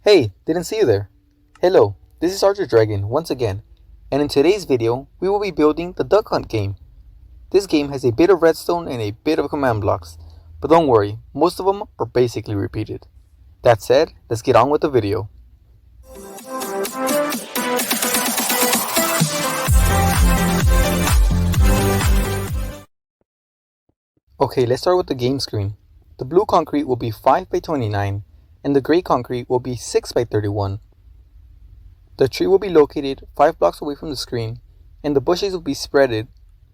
Hey, didn't see you there. Hello, this is Archer Dragon once again, and in today's video, we will be building the Duck Hunt game. This game has a bit of redstone and a bit of command blocks, but don't worry, most of them are basically repeated. That said, let's get on with the video. Okay, let's start with the game screen. The blue concrete will be 5 by 29, and the gray concrete will be 6 by 31. The tree will be located 5 blocks away from the screen, and the bushes will be spreaded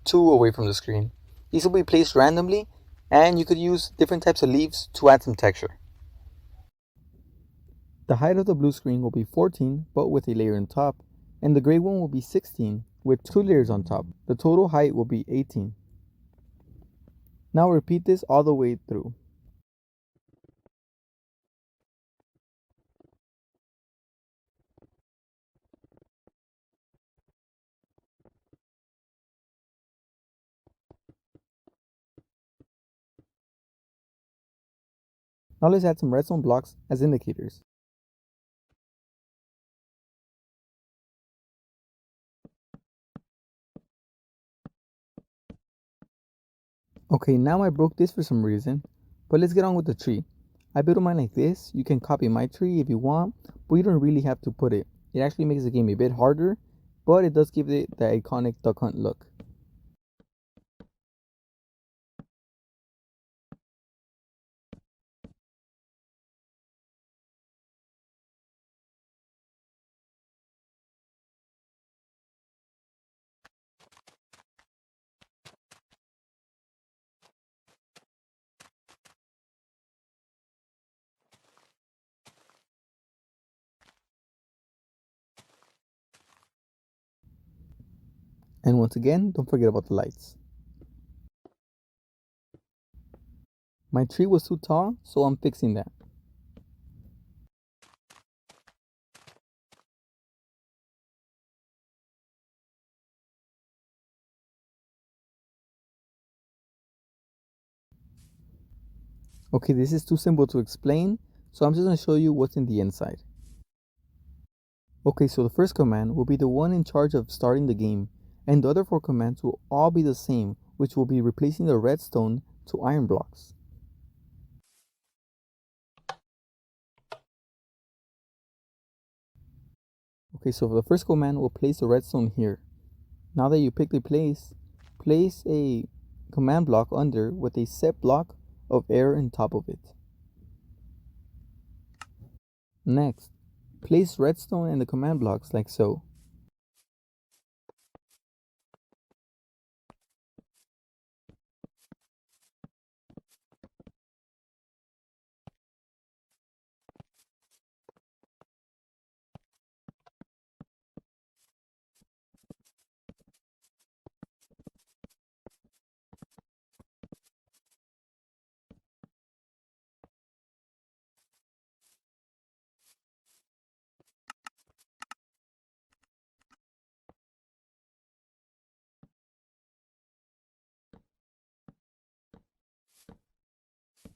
2 away from the screen. These will be placed randomly, and you could use different types of leaves to add some texture. The height of the blue screen will be 14, but with a layer on top, and the gray one will be 16, with 2 layers on top. The total height will be 18. Now repeat this all the way through. Now let's add some redstone blocks as indicators. Okay, now I broke this for some reason, but let's get on with the tree. I built mine like this. You can copy my tree if you want, but you don't really have to put it. It actually makes the game a bit harder, but it does give it the iconic duck hunt look. And once again, don't forget about the lights. My tree was too tall, so I'm fixing that. Okay, this is too simple to explain, so I'm just going to show you what's in the inside. Okay, so the first command will be the one in charge of starting the game, and the other 4 commands will all be the same, which will be replacing the redstone to iron blocks. Okay, so for the first command, we'll place the redstone here. Now that you picked a place a command block under with a set block of air on top of it. Next, place redstone in the command blocks like so.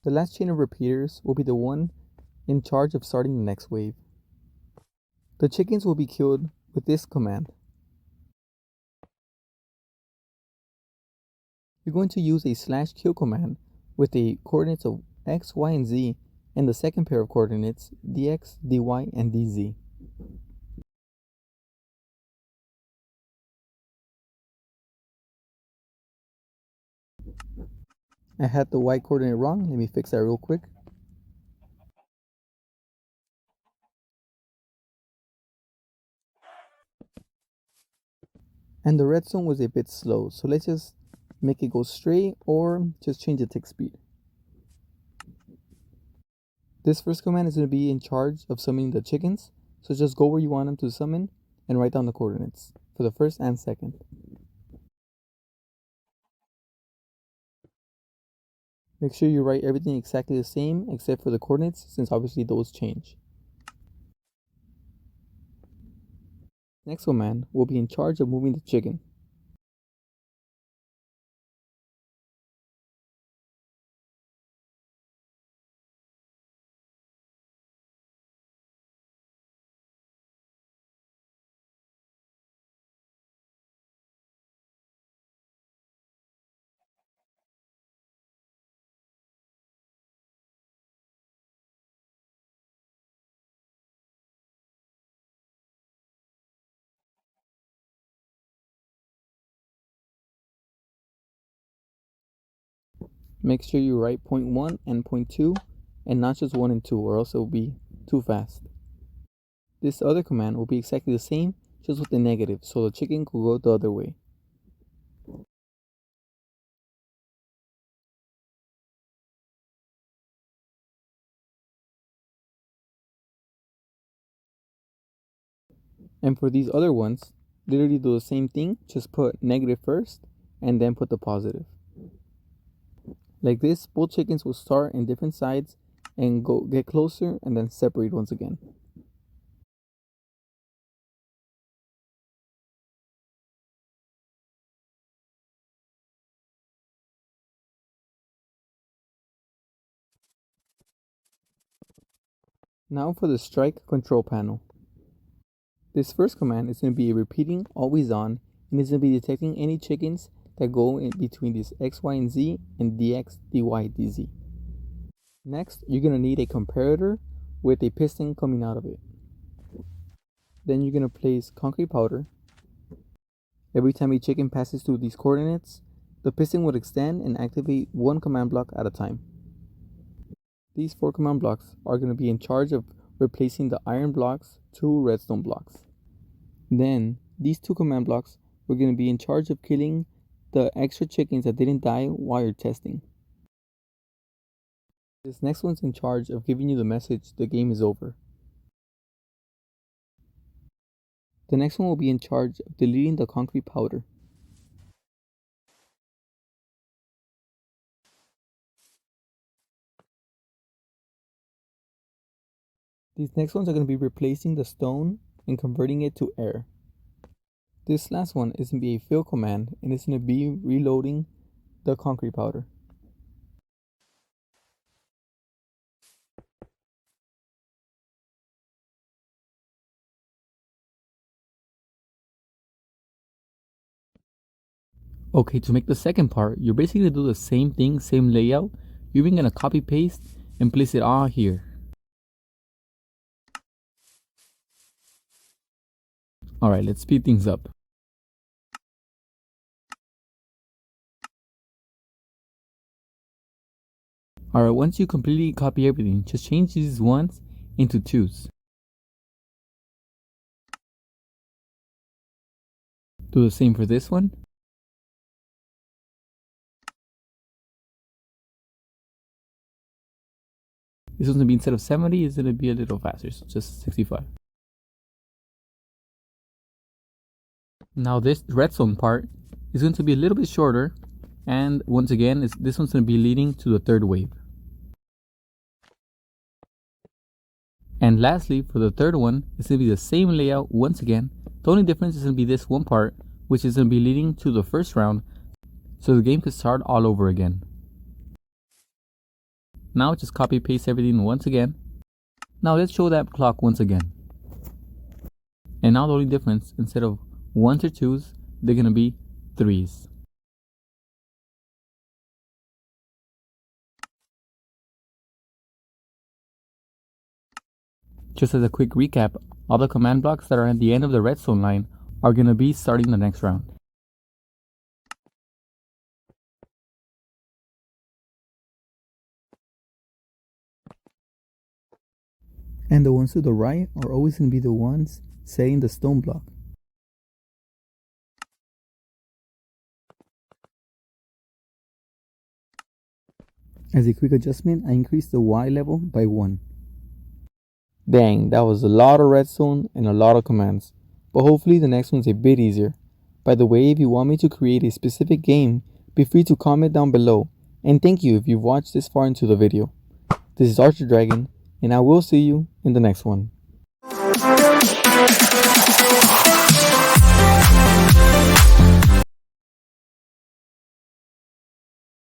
The last chain of repeaters will be the one in charge of starting the next wave. The chickens will be killed with this command. You're going to use a /kill command with the coordinates of x, y, and z, and the second pair of coordinates dx, dy, and dz. I had the y coordinate wrong. Let me fix that real quick. And the redstone was a bit slow, so let's just make it go straight or just change the tick speed. This first command is going to be in charge of summoning the chickens, so just go where you want them to summon and write down the coordinates for the first and second. Make sure you write everything exactly the same except for the coordinates, since obviously those change. Next command will be in charge of moving the chicken. Make sure you write point 1 and point 2 and not just 1 and 2, or else it will be too fast. This other command will be exactly the same, just with the negative, so the chicken could go the other way. And for these other ones, literally do the same thing, just put negative first and then put the positive. Like this, both chickens will start in different sides and get closer and then separate once again. Now for the strike control panel. This first command is going to be repeating always on, and it's going to be detecting any chickens that go in between these X, Y, and Z and DX, DY, DZ. Next, you're going to need a comparator with a piston coming out of it. Then you're going to place concrete powder. Every time a chicken passes through these coordinates, the piston would extend and activate one command block at a time. These 4 command blocks are going to be in charge of replacing the iron blocks to redstone blocks. Then, these 2 command blocks were going to be in charge of killing the extra chickens that didn't die while you're testing. This next one's in charge of giving you the message the game is over. The next one will be in charge of deleting the concrete powder. These next ones are going to be replacing the stone and converting it to air. This last one is going to be a fill command, and it's going to be reloading the concrete powder. Okay, to make the second part, you're basically going to do the same thing, same layout. You're even going to copy paste and place it all here. Alright, let's speed things up. Alright, once you completely copy everything, just change these 1s into 2s. Do the same for this one. This one's going to be, instead of 70, it's going to be a little faster, so just 65. Now this redstone part is going to be a little bit shorter, and once again, this one's going to be leading to the third wave. And lastly, for the third one, it's going to be the same layout once again. The only difference is going to be this one part, which is going to be leading to the first round, so the game could start all over again. Now just copy paste everything once again. Now let's show that clock once again. And now the only difference, instead of 1s or 2s, they're going to be 3s. Just as a quick recap, all the command blocks that are at the end of the redstone line are going to be starting the next round. And the ones to the right are always going to be the ones setting the stone block. As a quick adjustment, I increased the Y level by 1. Dang, that was a lot of redstone and a lot of commands, but hopefully the next one's a bit easier. By the way, if you want me to create a specific game, be free to comment down below, and thank you if you've watched this far into the video. This is Archer Dragon, and I will see you in the next one.